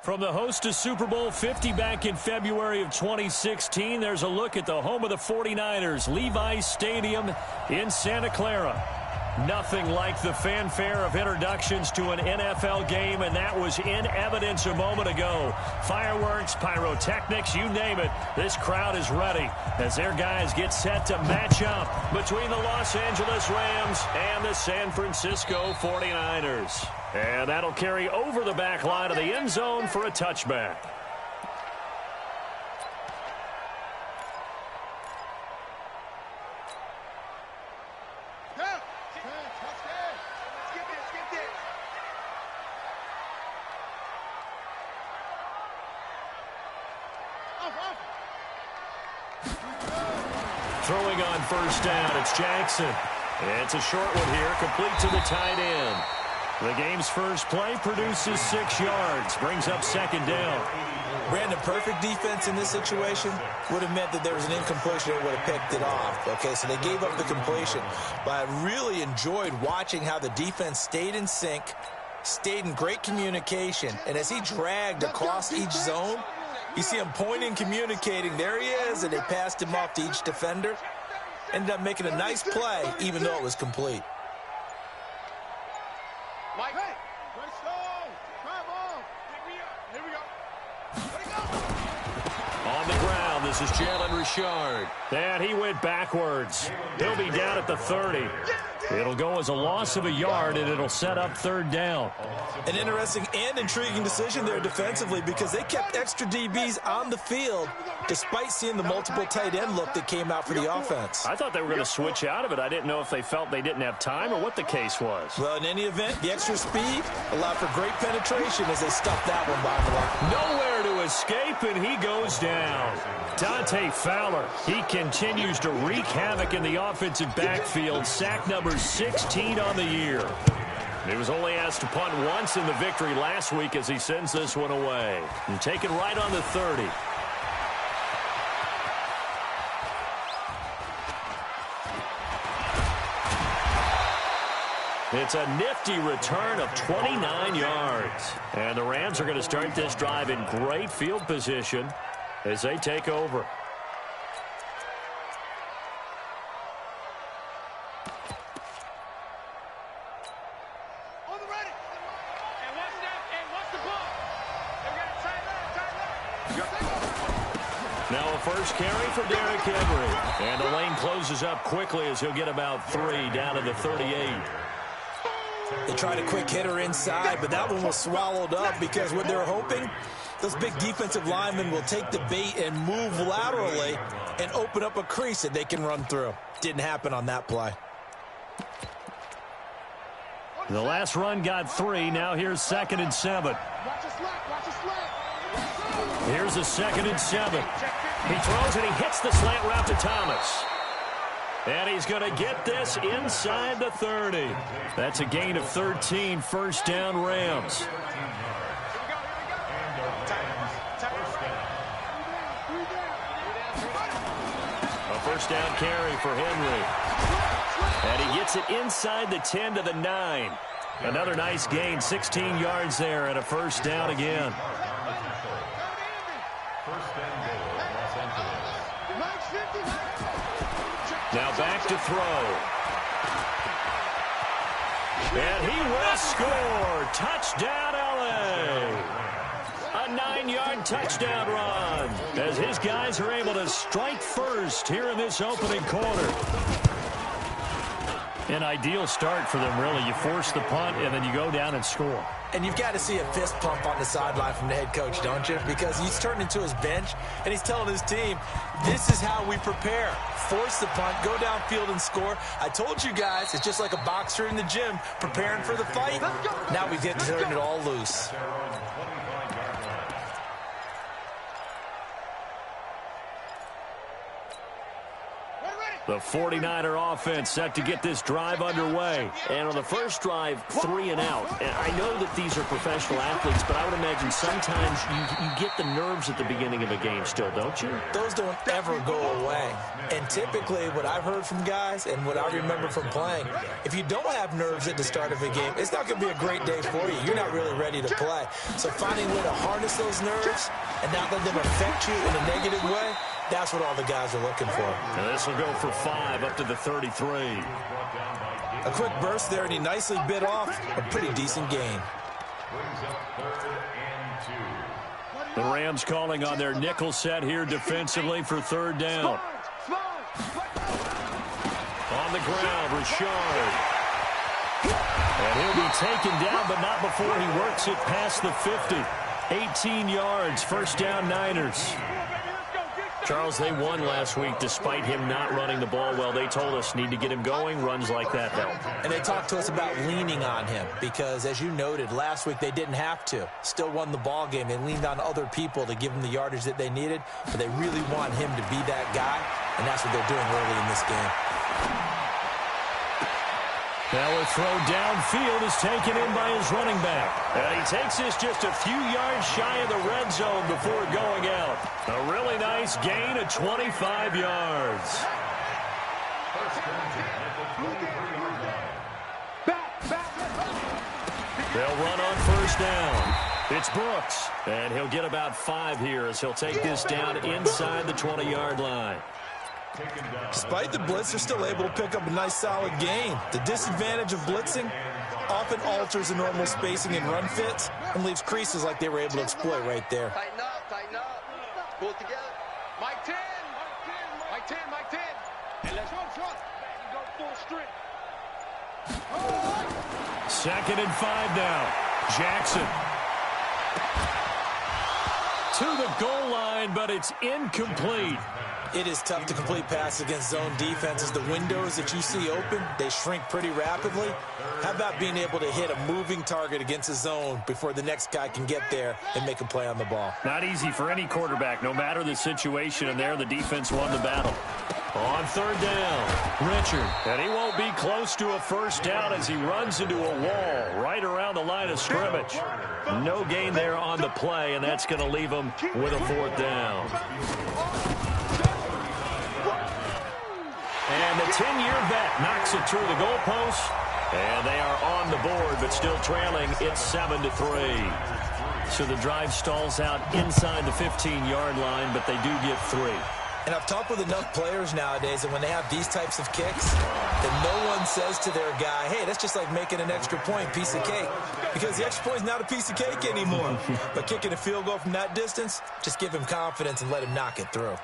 From the host to Super Bowl 50 back in February of 2016, there's a look at the home of the 49ers, Levi's Stadium in Santa Clara. Nothing like the fanfare of introductions to an NFL game, and that was in evidence a moment ago. Fireworks, pyrotechnics, you name it. This crowd is ready as their guys get set to match up between the Los Angeles Rams and the San Francisco 49ers. And that'll carry over the back line of the end zone for a touchback. Throwing on first down, it's Jackson. It's a short one here, complete to the tight end. The game's first play produces 6 yards, brings up second down. Brandon, perfect defense in this situation would have meant that there was an incompletion and would have picked it off. Okay, so they gave up the completion. But I really enjoyed watching how the defense stayed in sync, stayed in great communication. And as he dragged across each zone, you see him pointing, communicating. There he is, and they passed him off to each defender. Ended up making a nice play, even though it was complete. On the ground, this is Jalen Richard. And he went backwards. He'll be down at the 30. It'll go as a loss of a yard, and it'll set up third down. An interesting and intriguing decision there defensively because they kept extra DBs on the field despite seeing the multiple tight end look that came out for the offense. I thought they were going to switch out of it. I didn't know if they felt they didn't have time or what the case was. Well, in any event, the extra speed allowed for great penetration as they stuffed that one by the line. Nowhere to escape, and he goes down. Dante Fowler, he continues to wreak havoc in the offensive backfield. Sack number 16 on the year. He was only asked to punt once in the victory last week as he sends this one away. And taken right on the 30. It's a nifty return of 29 yards. And the Rams are going to start this drive in great field position as they take over. Now a first carry for Derrick Henry. And the lane closes up quickly as he'll get about 3 down to the 38. They tried a quick hitter inside, but that one was swallowed up because what they're hoping, those big defensive linemen will take the bait and move laterally and open up a crease that they can run through. Didn't happen on that play. The last run got 3. Now here's 2nd and 7. Here's a 2nd and 7. He throws and he hits the slant route to Thomas. And he's going to get this inside the 30. That's a gain of 13, first down Rams. A first down carry for Henry. And he gets it inside the 10 to the 9. Another nice gain, 16 yards there and a first down again. Now back to throw. And he will score. Touchdown, LA. A 9-yard touchdown run as his guys are able to strike first here in this opening quarter. An ideal start for them, really. You force the punt, and then you go down and score. And you've got to see a fist pump on the sideline from the head coach, don't you? Because he's turned into his bench, and he's telling his team, this is how we prepare. Force the punt, go downfield and score. I told you guys, it's just like a boxer in the gym preparing for the fight. Now we get to turn it all loose. The 49er offense set to get this drive underway. And on the first drive, 3 and out. And I know that these are professional athletes, but I would imagine sometimes you get the nerves at the beginning of a game still, don't you? Those don't ever go away. And typically what I've heard from guys and what I remember from playing, if you don't have nerves at the start of a game, it's not going to be a great day for you. You're not really ready to play. So finding a way to harness those nerves and not let them affect you in a negative way, that's what all the guys are looking for. And this will go for 5 up to the 33. A quick burst there, and he nicely bit off a pretty decent gain. The Rams calling on their nickel set here defensively for 3rd down. On the ground, Richard. And he'll be taken down, but not before he works it past the 50. 18 yards, 1st down Niners. Charles, they won last week despite him not running the ball well. They told us need to get him going. Runs like that help. And they talked to us about leaning on him because, as you noted, last week they didn't have to. Still won the ball game. They leaned on other people to give them the yardage that they needed, but they really want him to be that guy, and that's what they're doing early in this game. Now a throw downfield is taken in by his running back. And he takes this just a few yards shy of the red zone before going out. A really nice gain of 25 yards. They'll run on 1st down. It's Brooks. And he'll get about 5 here as he'll take this down inside the 20-yard line. Despite the blitz, they're still able to pick up a nice solid gain. The disadvantage of blitzing often alters the normal spacing and run fits and leaves creases like they were able to exploit right there. Tighten up. Pull it together. Mike 10. Mike 10. And let's go full strength. 2nd and 5 now. Jackson. To the goal line, but it's incomplete. It is tough to complete passes against zone defenses. The windows that you see open, they shrink pretty rapidly. How about being able to hit a moving target against a zone before the next guy can get there and make a play on the ball? Not easy for any quarterback, no matter the situation, and there the defense won the battle. On 3rd down, Richard. And he won't be close to a 1st down as he runs into a wall right around the line of scrimmage. No gain there on the play, and that's going to leave him with a 4th down. And the 10-year vet knocks it through the goalpost. And they are on the board, but still trailing. It's 7-3. So the drive stalls out inside the 15-yard line, but they do get 3. And I've talked with enough players nowadays that when they have these types of kicks, that no one says to their guy, hey, that's just like making an extra point, piece of cake. Because the extra point is not a piece of cake anymore. But kicking a field goal from that distance, just give him confidence and let him knock it through.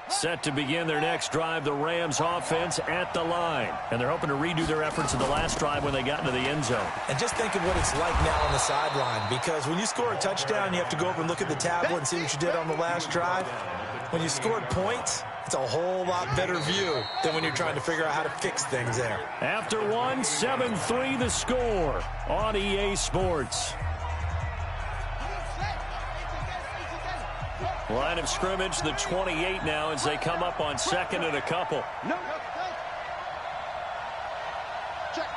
Set to begin their next drive, the Rams offense at the line. And they're hoping to redo their efforts in the last drive when they got into the end zone. And just think of what it's like now on the sideline, because when you score a touchdown, you have to go over and look at the tablet and see what you did on the last drive. When you scored points, it's a whole lot better view than when you're trying to figure out how to fix things there. After 1, 7-3 the score on EA Sports. Line of scrimmage, the 28 now as they come up on 2nd and a couple. Check.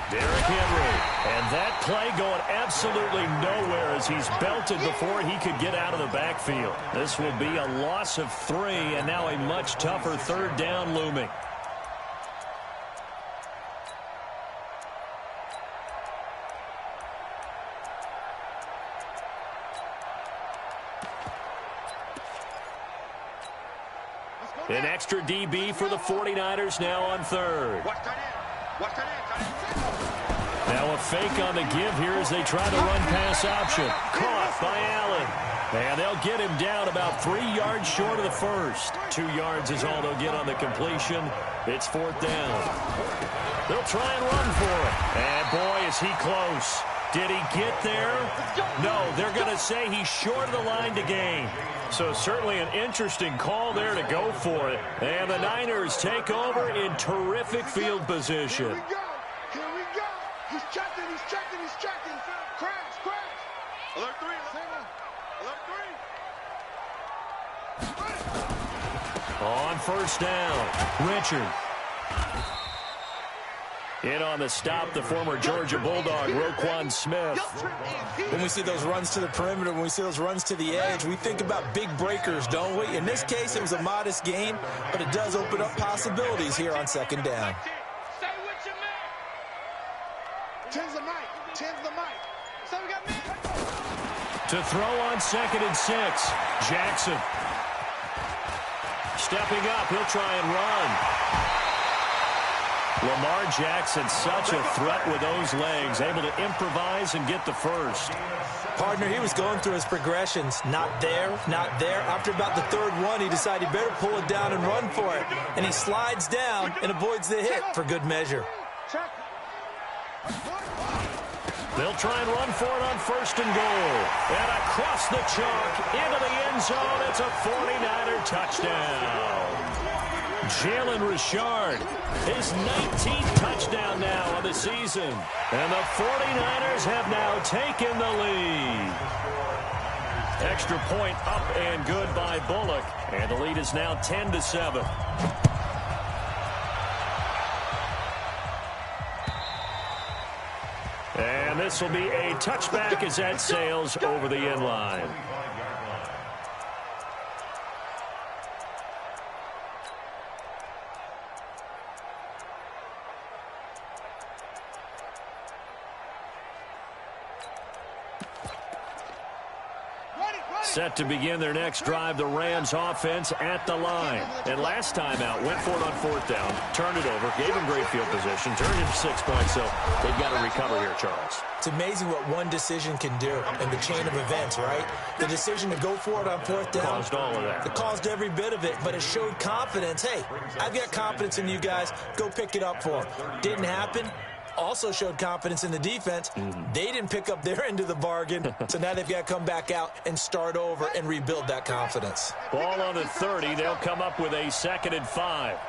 Derrick Henry. And that play going absolutely nowhere as he's belted before he could get out of the backfield. This will be a loss of 3, and now a much tougher 3rd down looming. An extra DB for the 49ers now on 3rd. Now a fake on the give here as they try to run pass option. Caught by Allen. And they'll get him down about 3 yards short of the 1st. 2 yards is all they'll get on the completion. It's 4th down. They'll try and run for it. And boy, is he close. Did he get there? No, they're going to say he's short of the line to gain. So certainly an interesting call there to go for it. And the Niners take over in terrific field position. Here we go. Here we go. He's checking. He's checking. He's checking. Crash. Crash. Alert 3. Alert 3. On first down, Richard. In on the stop, the former Georgia Bulldog, Roquan Smith. When we see those runs to the perimeter, when we see those runs to the edge, we think about big breakers, don't we? In this case, it was a modest gain, but it does open up possibilities here on second down. Stay with your man. 10's the mic. 10's the mic. So we got me. To throw on 2nd and 6, Jackson. Stepping up, he'll try and run. Lamar Jackson, such a threat with those legs, able to improvise and get the first. Partner, he was going through his progressions. Not there, not there. After about the third one, he decided he better pull it down and run for it. And he slides down and avoids the hit for good measure. They'll try and run for it on 1st and goal. And across the chalk, into the end zone, it's a 49er touchdown. Jalen Richard, his 19th touchdown now on the season. And the 49ers have now taken the lead. Extra point up and good by Bullock. And the lead is now 10-7. And this will be a touchback as that sails over the end line. Set to begin their next drive, the Rams offense at the line. And last time out, went for it on 4th down, turned it over, gave him great field position, turned it to 6 points, so they've got to recover here, Charles. It's amazing what one decision can do in the chain of events, right? The decision to go for it on 4th down. Caused all of that. It caused every bit of it, but it showed confidence. Hey, I've got confidence in you guys. Go pick it up for them. Didn't happen. Also showed confidence in the defense. They didn't pick up their end of the bargain, so now they've got to come back out and start over and rebuild that confidence. Ball on the 30. They'll come up with a 2nd and 5.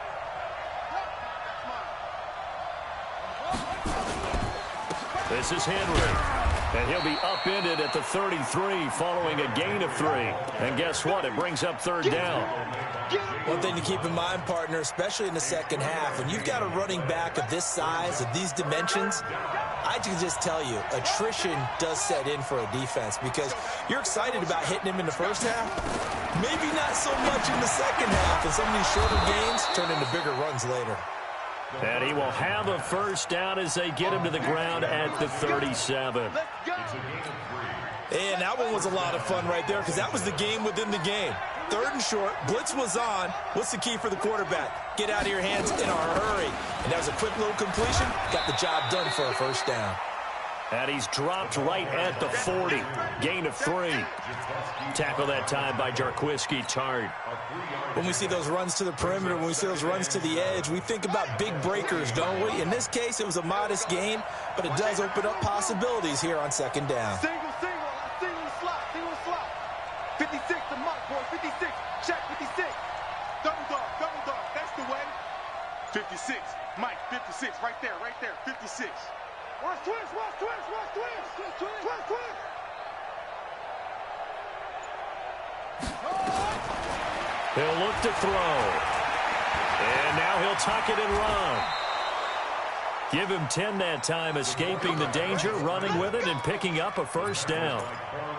This is Henry. And he'll be upended at the 33 following a gain of 3. And guess what? It brings up 3rd down. One thing to keep in mind, partner, especially in the second half, when you've got a running back of this size, of these dimensions, I can just tell you, attrition does set in for a defense because you're excited about hitting him in the first half. Maybe not so much in the second half, and some of these shorter gains turn into bigger runs later. And he will have a 1st down as they get him to the ground at the 37. And that one was a lot of fun right there because that was the game within the game. 3rd and short, blitz was on. What's the key for the quarterback? Get out of your hands in a hurry. And that was a quick little completion. Got the job done for a 1st down. And he's dropped right at the 40. Gain of 3. Tackle that time by Jarquiski Tart. When we see those runs to the perimeter, when we see those runs to the edge, we think about big breakers, don't we? In this case, it was a modest gain, but it does open up possibilities here on 2nd down. Single slot. 56, the mark, boy. 56. Check 56. Double dog. That's the way. 56. Mike, 56. Right there. 56. Watch twist. He'll look to throw. And now he'll tuck it and run. Give him 10 that time, escaping the danger, running with it, and picking up a 1st down.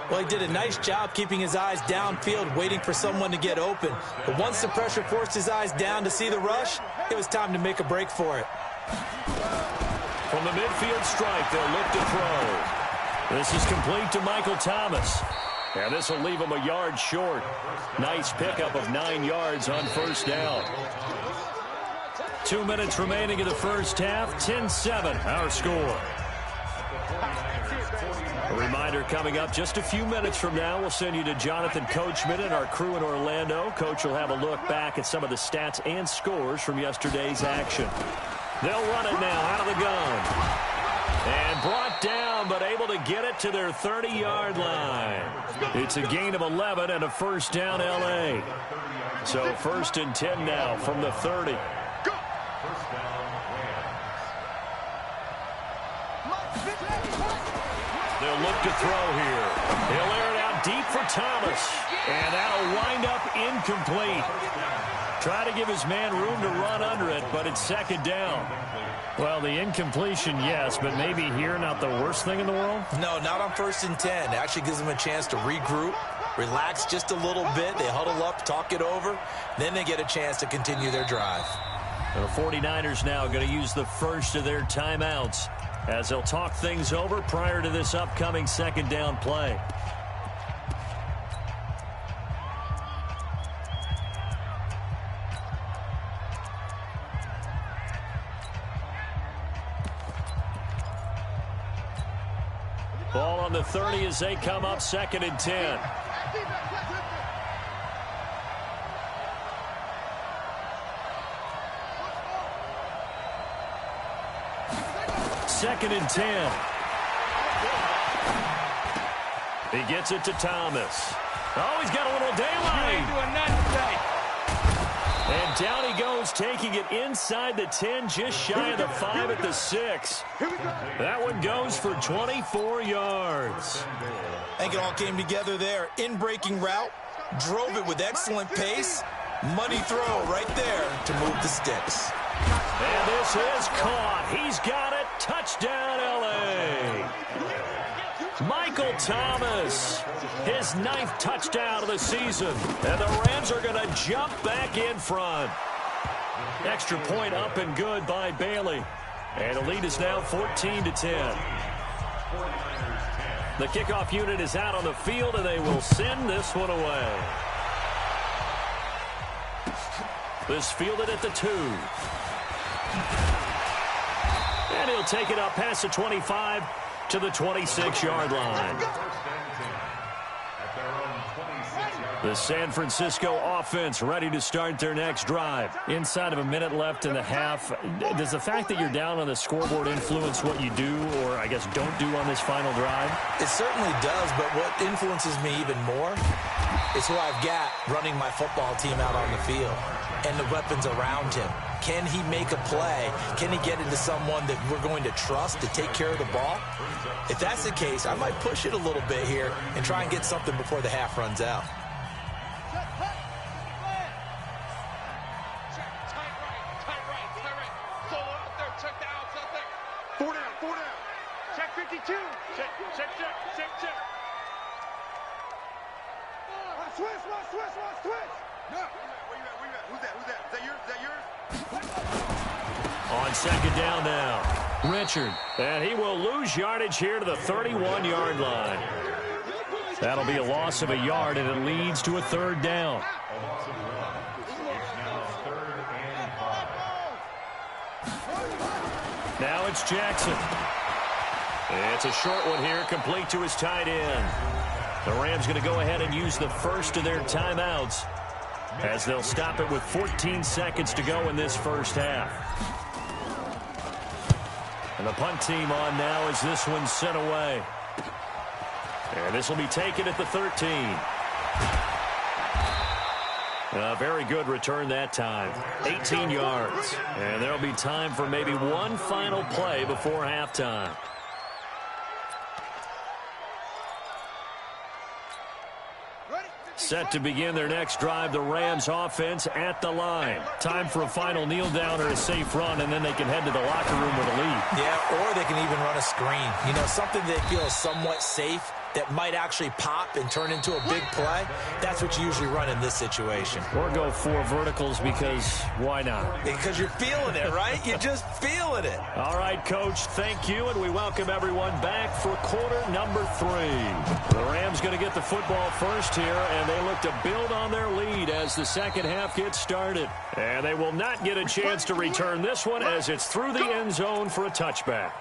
Well, he did a nice job keeping his eyes downfield, waiting for someone to get open. But once the pressure forced his eyes down to see the rush, it was time to make a break for it. From the midfield stripe, they'll look to throw. This is complete to Michael Thomas. And this will leave him a yard short. Nice pickup of 9 yards on 1st down. 2 minutes remaining in the first half. 10-7, our score. A reminder coming up just a few minutes from now. We'll send you to Jonathan Coachman and our crew in Orlando. Coach will have a look back at some of the stats and scores from yesterday's action. They'll run it now out of the gun. And brought down down, but able to get it to their 30-yard line. It's a gain of 11 and a first down, L.A. So 1st and 10 now from the 30. They'll look to throw here. He'll air it out deep for Thomas. And that'll wind up incomplete. Try to give his man room to run under it, but it's 2nd down. Well, the incompletion, yes, but maybe here not the worst thing in the world? No, not on 1st and 10. It actually gives them a chance to regroup, relax just a little bit. They huddle up, talk it over. Then they get a chance to continue their drive. The 49ers now going to use the first of their timeouts as they'll talk things over prior to this upcoming 2nd down play. Ball on the 30 as they come up 2nd and 10. Second and 10. He gets it to Thomas. Oh, he's got a little daylight. And down he goes, taking it inside the 10, just shy of the 5 at the 6. That one goes for 24 yards. I think it all came together there. In-breaking route, drove it with excellent pace. Money throw right there to move the sticks. And this is caught. He's got it. Touchdown, L.A. Michael Thomas, his 9th touchdown of the season. And the Rams are going to jump back in front. Extra point up and good by Bailey. And the lead is now 14-10. The kickoff unit is out on the field, and they will send this one away. This fielded at the 2. And he'll take it up past the 25 to the 26-yard line. The San Francisco offense ready to start their next drive. Inside of a minute left in the half. Does the fact that you're down on the scoreboard influence what you do, or I guess don't do on this final drive? It certainly does, but what influences me even more is who I've got running my football team out on the field and the weapons around him. Can he make a play? Can he get into someone that we're going to trust to take care of the ball? If that's the case, I might push it a little bit here and try and get something before the half runs out. Four down. Check 52. Check. Switch. No. Where you at? Who's that? Is that yours? On 2nd down now, Richard. And he will lose yardage here to the 31-yard line. That'll be a loss of a yard, and it leads to a 3rd down. Now it's Jackson. It's a short one here, complete to his tight end. The Rams going to go ahead and use the first of their timeouts as they'll stop it with 14 seconds to go in this first half. And the punt team on now as this one's sent away. And this will be taken at the 13. A very good return that time. 18 yards. And there'll be time for maybe one final play before halftime. Set to begin their next drive, the Rams offense at the line. Time for a final kneel down or a safe run, and then they can head to the locker room with a lead. Yeah, or they can even run a screen. You know, something they feel is somewhat safe that might actually pop and turn into a big play. That's what you usually run in this situation. Or go 4 verticals because why not? Because you're feeling it, right? You're just feeling it. All right, Coach, thank you, and we welcome everyone back for quarter number 3. The Rams going to get the football first here, and they look to build on their lead as the second half gets started. And they will not get a chance to return this one as it's through the end zone for a touchback.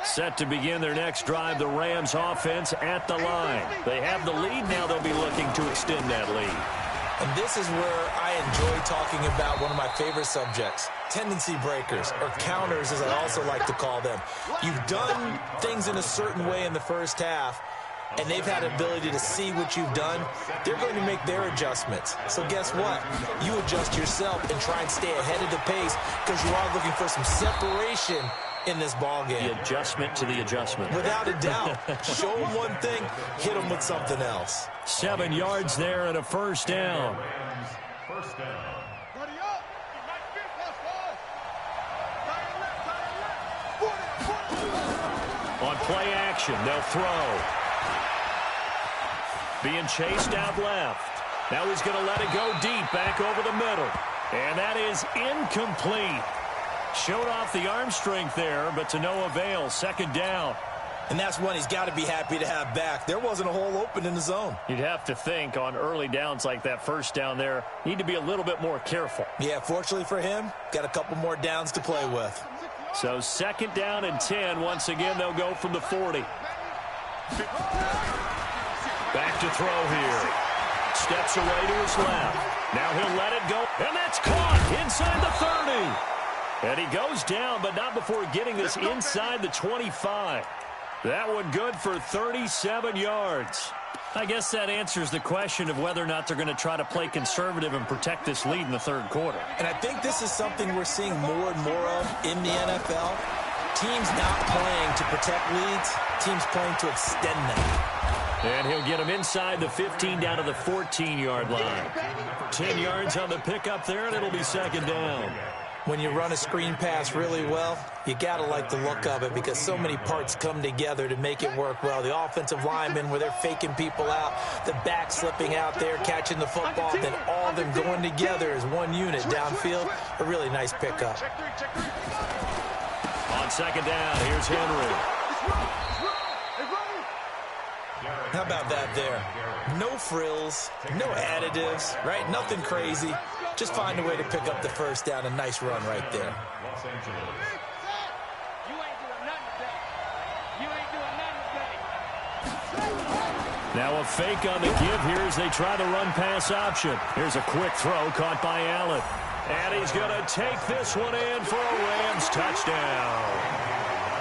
Set to begin their next drive, the Rams offense at the line. They have the lead, now they'll be looking to extend that lead. And this is where I enjoy talking about one of my favorite subjects, tendency breakers, or counters as I also like to call them. You've done things in a certain way in the first half, and they've had the ability to see what you've done. They're going to make their adjustments. So guess what? You adjust yourself and try and stay ahead of the pace because you are looking for some separation in this ball game. The adjustment to the adjustment. Without a doubt. Show them one thing, hit them with something else. 7 yards there and a first down. First down. Ready up. On play action, they'll throw. Being chased out left. Now he's going to let it go deep back over the middle. And that is incomplete. Showed off the arm strength there, but to no avail. Second down. And that's one he's got to be happy to have back. There wasn't a hole open in the zone. You'd have to think on early downs like that first down there, need to be a little bit more careful. Yeah, fortunately for him, got a couple more downs to play with. So second down and 10. Once again, they'll go from the 40. Back to throw here. Steps away to his left. Now he'll let it go. And that's caught inside the 30. And he goes down, but not before getting this inside the 25. That one good for 37 yards. I guess that answers the question of whether or not they're going to try to play conservative and protect this lead in the third quarter. And I think this is something we're seeing more and more of in the NFL. Teams not playing to protect leads, teams playing to extend them. And he'll get him inside the 15 down to the 14-yard line. 10 yards on the pickup there, and it'll be second down. When you run a screen pass really well, you got to like the look of it because so many parts come together to make it work well. The offensive linemen where they're faking people out, the back slipping out there, catching the football, then all of them going together as one unit downfield. A really nice pickup. On second down, here's Henry. How about that there? No frills, no additives, right? Nothing crazy. Just find a way to pick up the first down. A nice run right there. Now a fake on the give here as they try to run pass option. Here's a quick throw caught by Allen. And he's going to take this one in for a Rams touchdown.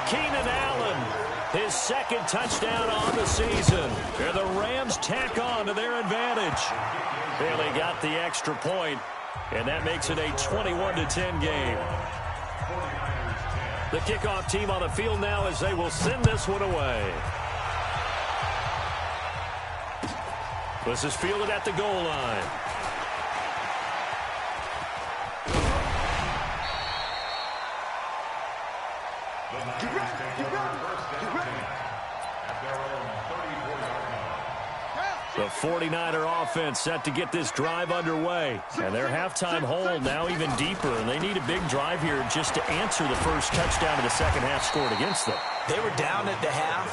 Keenan Allen, his second touchdown on the season. And the Rams tack on to their advantage. Barely got the extra point, and that makes it a 21-10 game. The kickoff team on the field now as they will send this one away. This is fielded at the goal line. The 49er offense set to get this drive underway. And their halftime hole now even deeper. And they need a big drive here just to answer the first touchdown of the second half scored against them. They were down at the half.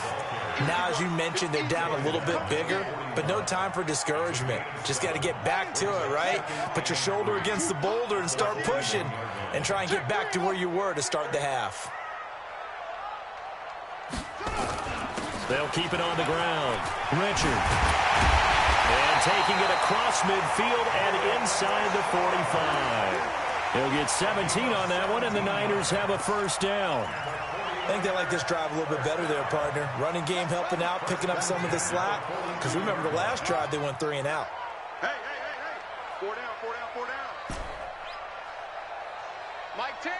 Now, as you mentioned, they're down a little bit bigger. But no time for discouragement. Just got to get back to it, right? Put your shoulder against the boulder and start pushing. And try and get back to where you were to start the half. They'll keep it on the ground. Richard. And taking it across midfield and inside the 45. He'll get 17 on that one, and the Niners have a first down. I think they like this drive a little bit better there, partner. Running game helping out, picking up some of the slack. Because remember the last drive, they went 3 and out. Hey. 4 down. Mike 10.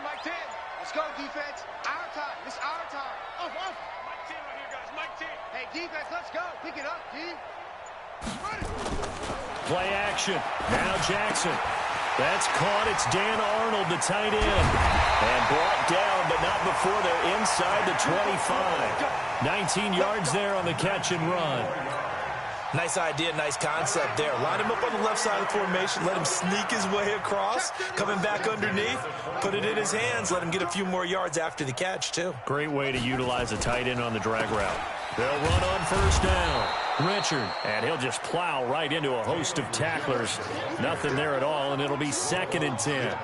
Mike 10. Let's go, defense. Our time. It's our time. Off. Mike 10 right here, guys. Mike 10. Hey, defense, let's go. Pick it up, D. Play action. Now Jackson. That's caught. It's Dan Arnold, the tight end. And brought down, but not before they're inside the 25. 19 yards there on the catch and run. Nice idea, nice concept there. Line him up on the left side of the formation. Let him sneak his way across. Coming back underneath. Put it in his hands. Let him get a few more yards after the catch, too. Great way to utilize a tight end on the drag route. They'll run on first down. Richard, and he'll just plow right into a host of tacklers. Nothing there at all, and it'll be 2nd and 10.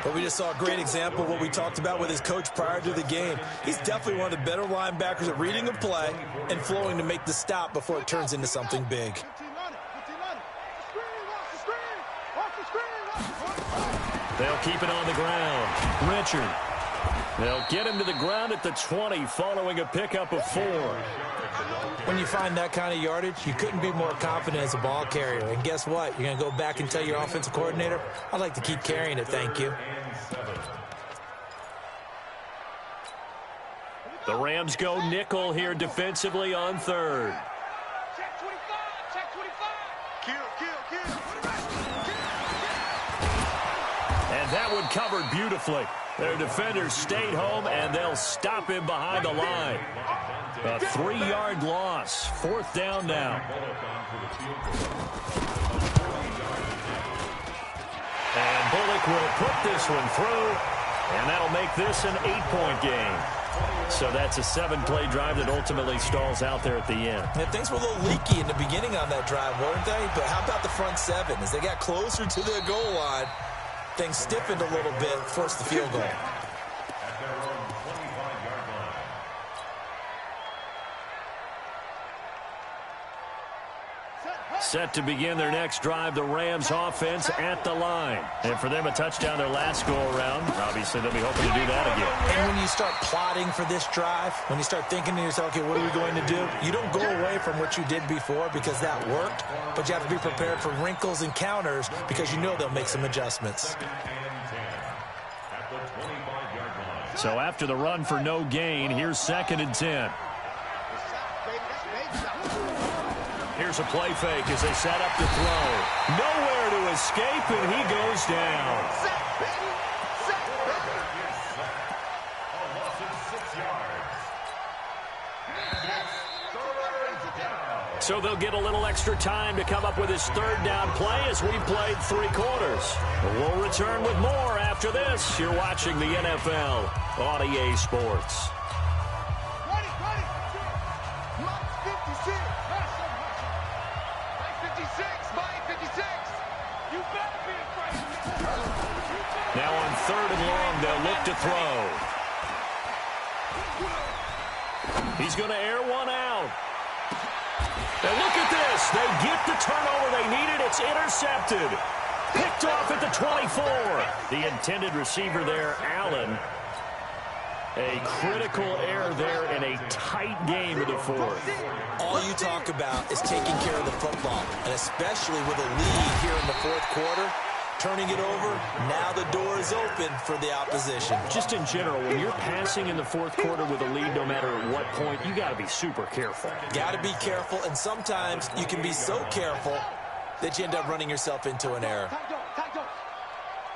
But we just saw a great example of what we talked about with his coach prior to the game. He's definitely one of the better linebackers at reading a play and flowing to make the stop before it turns into something big. They'll keep it on the ground. Richard. They'll get him to the ground at the 20 following a pickup of 4. When you find that kind of yardage, you couldn't be more confident as a ball carrier. And guess what? You're going to go back and tell your offensive coordinator, I'd like to keep carrying it, thank you. The Rams go nickel here defensively on 3rd. Check 25. Check 25. Kill. And that one covered beautifully. Their defenders stayed home, and they'll stop him behind the line. A 3-yard loss. 4th down now. And Bullock will put this one through, and that'll make this an 8-point game. So that's a 7-play drive that ultimately stalls out there at the end. Yeah, things were a little leaky in the beginning on that drive, weren't they? But how about the front 7? As they got closer to the goal line, things stiffened a little bit, forced the field goal. Set to begin their next drive, the Rams offense at the line. And for them, a touchdown their last go-around. Obviously, they'll be hoping to do that again. And when you start plotting for this drive, when you start thinking to yourself, okay, what are we going to do? You don't go away from what you did before because that worked, but you have to be prepared for wrinkles and counters because you know they'll make some adjustments. So after the run for no gain, here's 2nd and 10. Here's a play fake as they set up to throw. Nowhere to escape, and he goes down. So they'll get a little extra time to come up with his 3rd down play as we've played 3 quarters. We'll return with more after this. You're watching the NFL on EA Sports. Now on 3rd and long, they'll look to throw. He's going to air one out. And look at this. They get the turnover they needed. It's intercepted. Picked off at the 24. The intended receiver there, Allen. A critical error there in a tight game of the 4th. All you talk about is taking care of the football, and especially with a lead here in the 4th quarter. Turning it over, now the door is open for the opposition. Just in general, when you're passing in the 4th quarter with a lead, no matter at what point, you got to be super careful. Got to be careful, and sometimes you can be so careful that you end up running yourself into an error.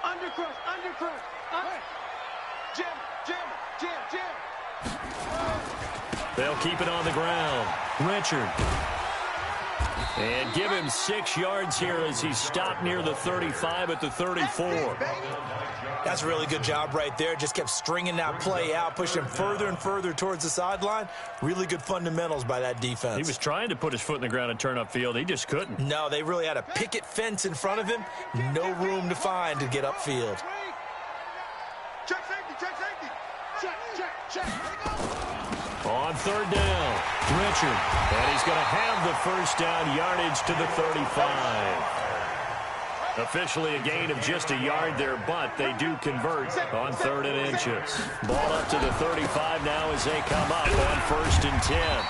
Undercrush. Jam. They'll keep it on the ground. Richard. And give him 6 yards here as he stopped near the 35 at the 34. That's a really good job right there. Just kept stringing that play out, pushing him further and further towards the sideline. Really good fundamentals by that defense. He was trying to put his foot in the ground and turn upfield. He just couldn't. No, they really had a picket fence in front of him. No room to find to get upfield. Check safety. Check. On 3rd down, Richard. And he's going to have the 1st down yardage to the 35. Officially a gain of just a yard there, but they do convert on 3rd and inches. Ball up to the 35 now as they come up on 1st and 10.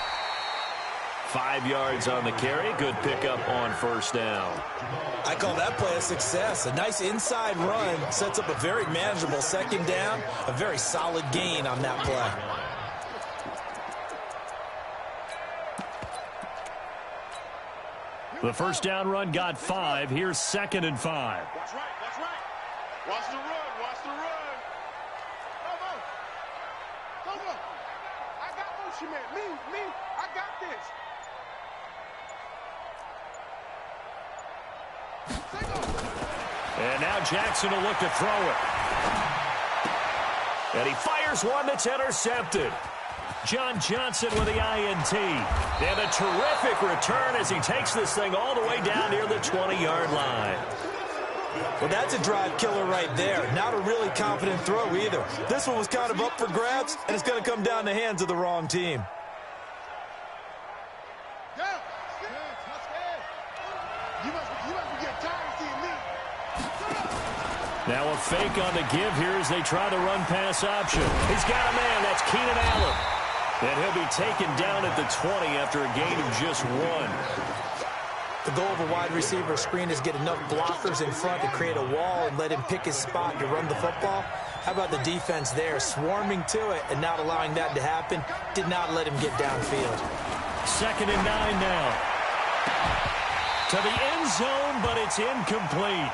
5 yards on the carry. Good pickup on 1st down. I call that play a success. A nice inside run sets up a very manageable 2nd down. A very solid gain on that play. The 1st down run got 5. Here's 2nd and 5. That's right. Watch the run. Go. I got motion, man. Me. I got this. And now Jackson will look to throw it. And he fires one that's intercepted. John Johnson with the INT. And a terrific return as he takes this thing all the way down near the 20-yard line. Well, that's a drive killer right there. Not a really confident throw either. This one was kind of up for grabs, and it's going to come down the hands of the wrong team. You must be getting tired of seeing me. Now a fake on the give here as they try the run-pass option. He's got a man. That's Keenan Allen. And he'll be taken down at the 20 after a gain of just 1. The goal of a wide receiver screen is get enough blockers in front to create a wall and let him pick his spot to run the football. How about the defense there, swarming to it and not allowing that to happen? Did not let him get downfield. 2nd and 9 now. To the end zone, but it's incomplete.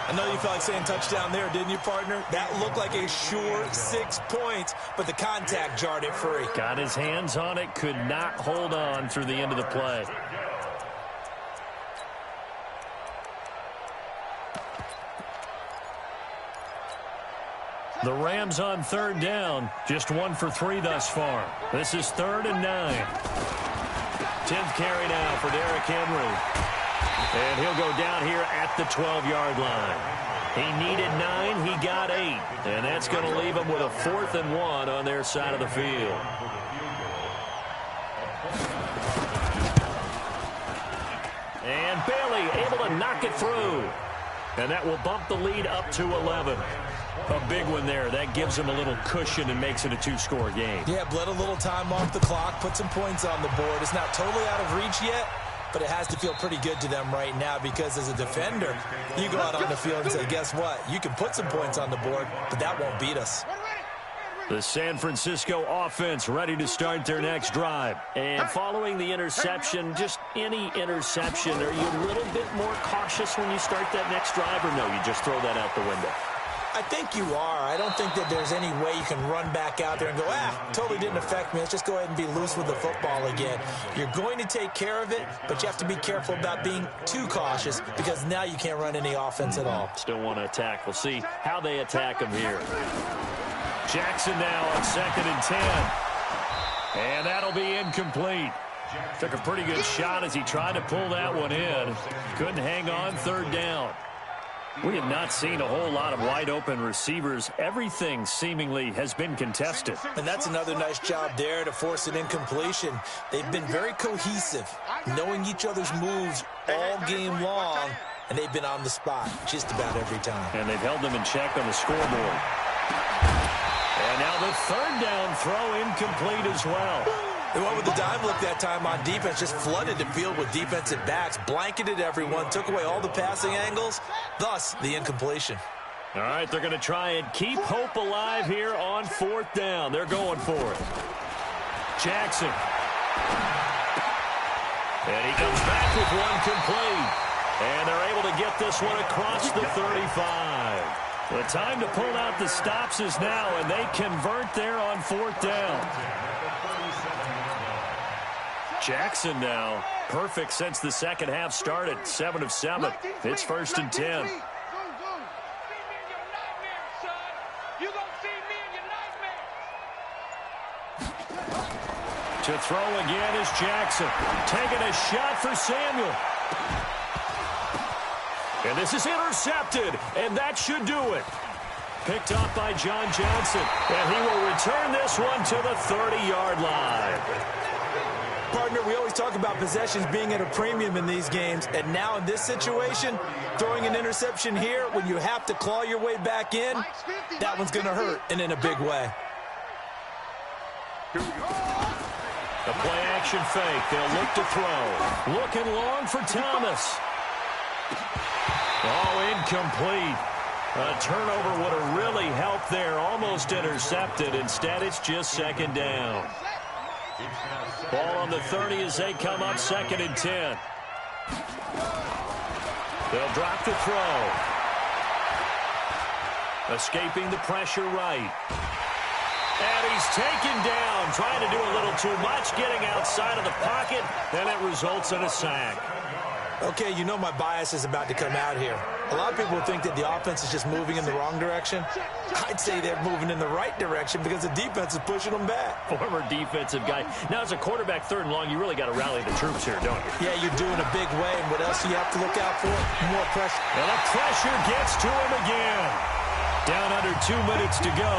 I know you felt like saying touchdown there, didn't you, partner? That looked like a sure 6 points, but the contact jarred it free. Got his hands on it, could not hold on through the end of the play. The Rams on 3rd down, just 1 for 3 thus far. This is 3rd and 9. 10th carry now for Derrick Henry. And he'll go down here at the 12-yard line. He needed 9, he got 8. And that's going to leave him with a 4th and 1 on their side of the field. And Bailey able to knock it through. And that will bump the lead up to 11. A big one there. That gives them a little cushion and makes it a 2-score game. Yeah, bled a little time off the clock, put some points on the board. It's not totally out of reach yet, but it has to feel pretty good to them right now because as a defender, you go out on the field and say, guess what? You can put some points on the board, but that won't beat us. The San Francisco offense ready to start their next drive. And following the interception, just any interception, are you a little bit more cautious when you start that next drive, or no, you just throw that out the window? I think you are. I don't think that there's any way you can run back out there and go, totally didn't affect me. Let's just go ahead and be loose with the football again. You're going to take care of it, but you have to be careful about being too cautious because now you can't run any offense at all. Still want to attack. We'll see how they attack him here. Jackson now on 2nd and 10. And that'll be incomplete. Took a pretty good shot as he tried to pull that one in. Couldn't hang on 3rd down. We have not seen a whole lot of wide-open receivers. Everything seemingly has been contested. And that's another nice job there to force an incompletion. They've been very cohesive, knowing each other's moves all game long, and they've been on the spot just about every time. And they've held them in check on the scoreboard. And now the 3rd down throw incomplete as well. They went with the dime look that time on defense, just flooded the field with defensive backs, blanketed everyone, took away all the passing angles, thus the incompletion. All right, they're going to try and keep hope alive here on 4th down. They're going for it. Jackson. And he comes back with one complete. And they're able to get this one across the 35. The time to pull out the stops is now, and they convert there on 4th down. Jackson now, perfect since the second half started. 7 of 7. It's 1st and 10. To throw again is Jackson. Taking a shot for Samuel. And this is intercepted, and that should do it. Picked off by John Johnson, and he will return this one to the 30-yard line. Partner, we always talk about possessions being at a premium in these games, and now in this situation, throwing an interception here when you have to claw your way back in, that one's going to hurt, and in a big way. The play-action fake. They'll look to throw. Looking long for Thomas. Oh, incomplete. A turnover would have really helped there. Almost intercepted. Instead, it's just 2nd down. Ball on the 30 as they come up 2nd and 10. They'll drop the throw. Escaping the pressure right. And he's taken down, trying to do a little too much, getting outside of the pocket, and it results in a sack. Okay, you know my bias is about to come out here. A lot of people think that the offense is just moving in the wrong direction. I'd say they're moving in the right direction because the defense is pushing them back. Former defensive guy. Now, as a quarterback 3rd and long, you really got to rally the troops here, don't you? Yeah, you're doing a big way, and what else do you have to look out for? More pressure. And the pressure gets to him again. Down under 2 minutes to go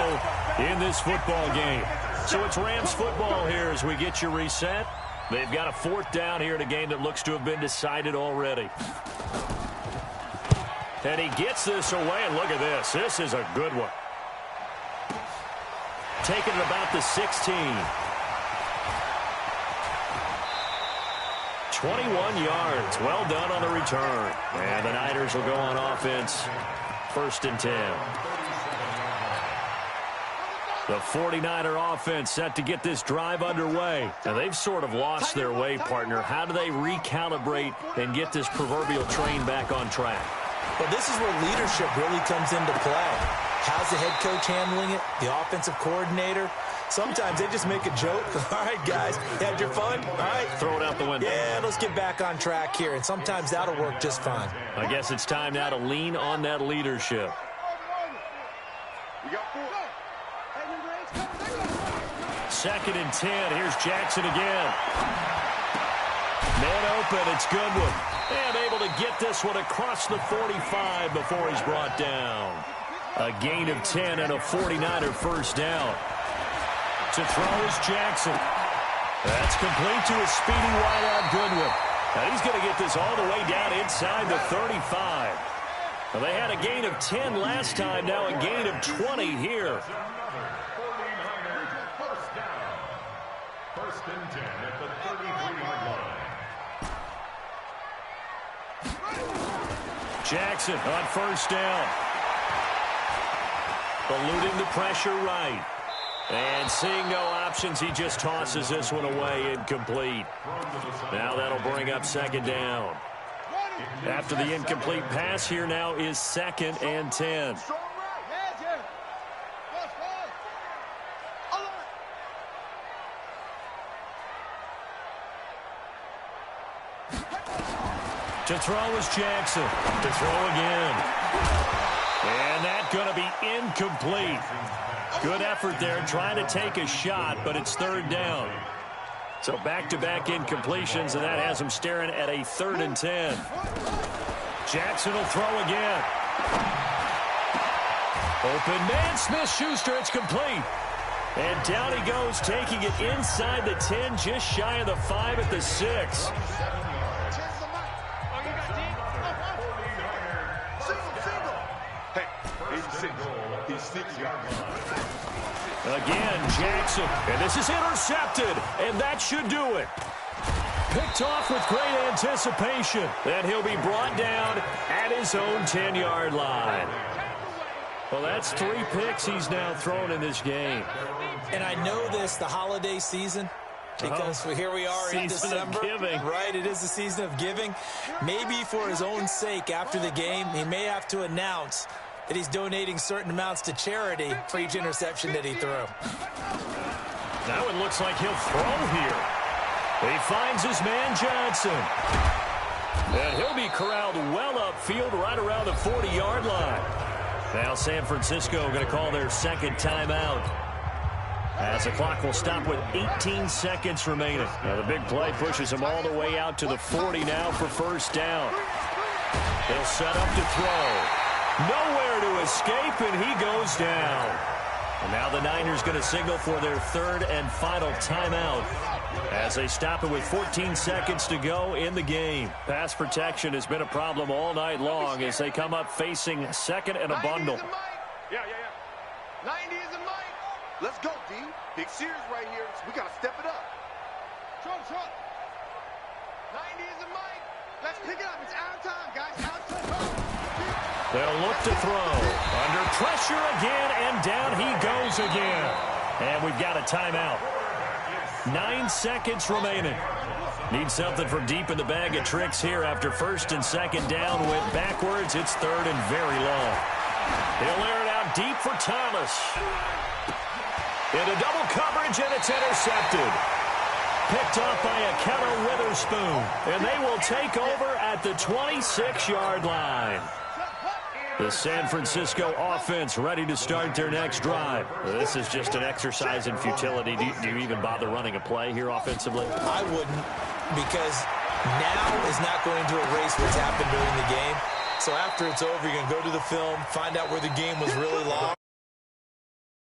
in this football game. So it's Rams football here as we get you reset. They've got a 4th down here in a game that looks to have been decided already. And he gets this away, and look at this. This is a good one. Taking it about the 16. 21 yards. Well done on the return. And the Niners will go on offense. 1st and 10. The 49er offense set to get this drive underway. Now, they've sort of lost their way, partner. How do they recalibrate and get this proverbial train back on track? Well, this is where leadership really comes into play. How's the head coach handling it? The offensive coordinator? Sometimes they just make a joke. All right, guys, you had your fun? All right. Throw it out the window. Yeah, let's get back on track here. And sometimes that'll work just fine. I guess it's time now to lean on that leadership. We got 4. 2nd and 10. Here's Jackson again. Man open. It's Goodwin. And able to get this one across the 45 before he's brought down. A gain of 10 and a 49er first down. To throw is Jackson. That's complete to a speedy wideout Goodwin. Now he's going to get this all the way down inside the 35. Well, they had a gain of 10 last time. Now a gain of 20 here. 1st and 10 at the 33-yard line. Jackson on 1st down. Eluding the pressure right. And seeing no options, he just tosses this one away, incomplete. Now that'll bring up 2nd down. After the incomplete pass, here now is 2nd and 10. To throw is Jackson. To throw again. And that's going to be incomplete. Good effort there, trying to take a shot, but it's 3rd down. So back-to-back incompletions, and that has him staring at a 3rd and 10. Jackson will throw again. Open man, Smith-Schuster, it's complete. And down he goes, taking it inside the 10, just shy of the 5 at the 6. Again, Jackson, and this is intercepted, and that should do it. Picked off with great anticipation, and he'll be brought down at his own 10-yard line. Well, that's 3 picks he's now thrown in this game. And I know this, the holiday season, because here we are in December. Right, it is the season of giving. Maybe for his own sake, after the game, he may have to announce that he's donating certain amounts to charity for each interception that he threw. Now it looks like he'll throw here. He finds his man Johnson. And he'll be corralled well upfield right around the 40-yard line. Now San Francisco going to call their 2nd timeout, as the clock will stop with 18 seconds remaining. Now the big play pushes him all the way out to the 40 now for 1st down. He'll set up to throw. Nowhere to escape, and he goes down. And now the Niners going to signal for their 3rd and final timeout as they stop it with 14 seconds to go in the game. Pass protection has been a problem all night long as they come up facing 2nd and a bundle. Yeah. 90 is a mic. Let's go, D. Big series right here. We got to step it up. Trump. 90 is a mic. Let's pick it up. It's our time, guys. Our time. They'll look to throw. Under pressure again, and down he goes again. And we've got a timeout. 9 seconds remaining. Need something from deep in the bag of tricks here after 1st and 2nd down. Went backwards. It's 3rd and very long. He'll air it out deep for Thomas. Into double coverage, and it's intercepted. Picked off by Akello Witherspoon. And they will take over at the 26-yard line. The San Francisco offense ready to start their next drive. This is just an exercise in futility. Do you even bother running a play here offensively? I wouldn't, because now is not going to erase what's happened during the game. So after it's over, you're going to go to the film, find out where the game was really long.